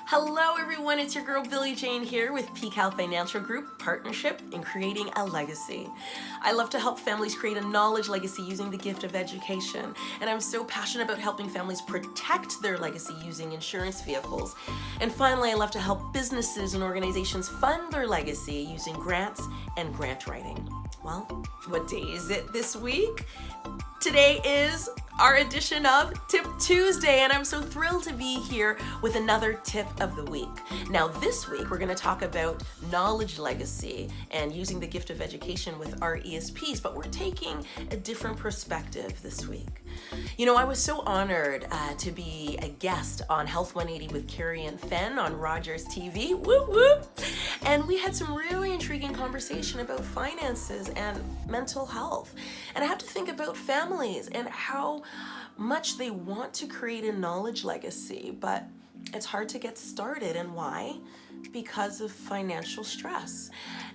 Hello everyone, it's your girl Billie Jane here with PCAL Financial Group, Partnership in Creating a Legacy. I love to help families create a knowledge legacy using the gift of education, and I'm so passionate about helping families protect their legacy using insurance vehicles. And finally, I love to help businesses and organizations fund their legacy using grants and grant writing. Well, what day is it this week? Today is our edition of Tip Tuesday, and I'm so thrilled to be here with another tip of the week. Now, this week, we're going to talk about knowledge legacy and using the gift of education with our RESPs, but we're taking a different perspective this week. You know, I was so honored to be a guest on Health 180 with Carrie and Fenn on Rogers TV, whoop whoop, and we had some really intriguing conversation about finances and mental health. And I have to think about families and how much they want to create a knowledge legacy, but it's hard to get started. And why? Because of financial stress.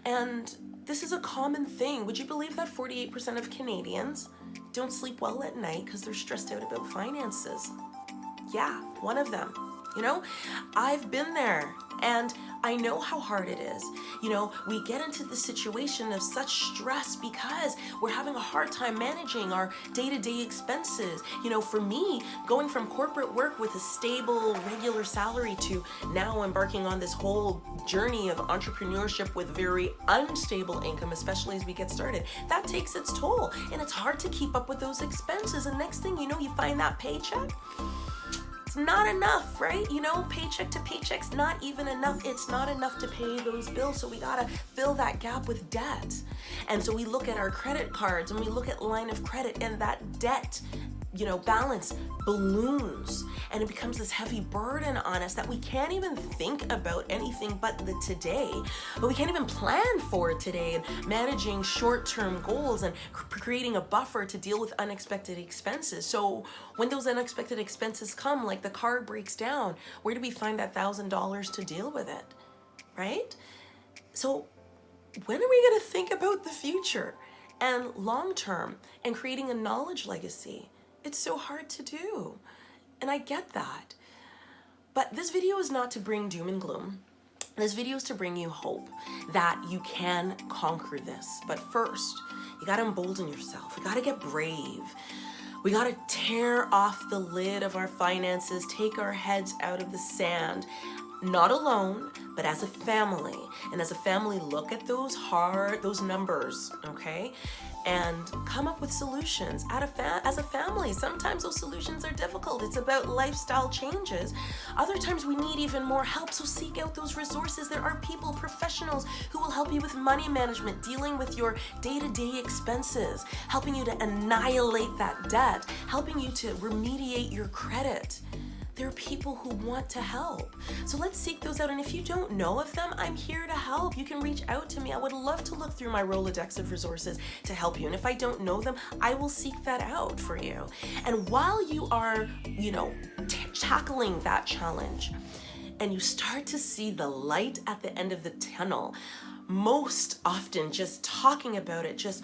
And this is a common thing. Would you believe that 48% of Canadians don't sleep well at night because they're stressed out about finances? Yeah, one of them. You know, I've been there and I know how hard it is. You know, we get into the situation of such stress because we're having a hard time managing our day-to-day expenses. You know, for me, going from corporate work with a stable, regular salary to now embarking on this whole journey of entrepreneurship with very unstable income, especially as we get started, that takes its toll. And it's hard to keep up with those expenses. And next thing you know, you find that paycheck, not enough, right? You know, paycheck to paycheck's not even enough. It's not enough to pay those bills. So we gotta fill that gap with debt. And so we look at our credit cards and we look at line of credit, and that debt, you know, balance balloons, and it becomes this heavy burden on us that we can't even think about anything but the today. But we can't even plan for today, and managing short-term goals and creating a buffer to deal with unexpected expenses. So when those unexpected expenses come, like the car breaks down, where do we find that $1,000 to deal with it, right? So when are we gonna think about the future and long-term and creating a knowledge legacy? It's so hard to do, and I get that. But this video is not to bring doom and gloom. This video is to bring you hope that you can conquer this. But first, you gotta embolden yourself. You gotta get brave. We gotta tear off the lid of our finances, take our heads out of the sand, not alone, but as a family. And as a family, look at those numbers, okay? And come up with solutions as a family. Sometimes those solutions are difficult. It's about lifestyle changes. Other times we need even more help, so seek out those resources. There are people, professionals, who will help you with money management, dealing with your day-to-day expenses, helping you to annihilate that debt, helping you to remediate your credit. There are people who want to help. So let's seek those out. And if you don't know of them, I'm here to help. You can reach out to me. I would love to look through my Rolodex of resources to help you. And if I don't know them, I will seek that out for you. And while you are, you know, tackling that challenge, and you start to see the light at the end of the tunnel, most often just talking about it just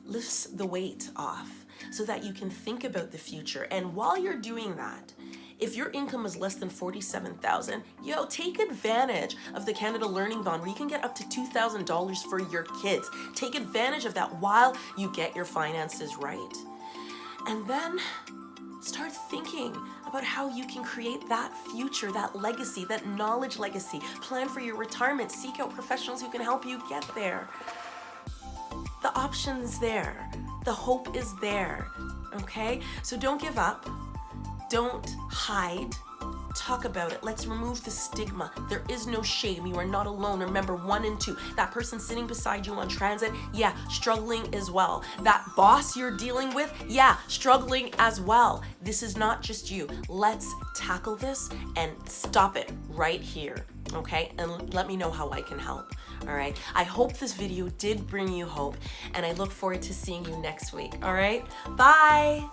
lifts the weight off, so that you can think about the future. And while you're doing that, if your income is less than $47,000, take advantage of the Canada Learning Bond, where you can get up to $2,000 for your kids. Take advantage of that while you get your finances right. And then start thinking about how you can create that future, that legacy, that knowledge legacy. Plan for your retirement. Seek out professionals who can help you get there. The option's there. The hope is there, okay? So don't give up. Don't hide. Talk about it. Let's remove the stigma. There is no shame. You are not alone. Remember, 1 and 2. That person sitting beside you on transit, yeah, struggling as well. That boss you're dealing with, yeah, struggling as well. This is not just you. Let's tackle this and stop it right here, okay? And let me know how I can help. All right, I hope this video did bring you hope, and I look forward to seeing you next week. All right, bye.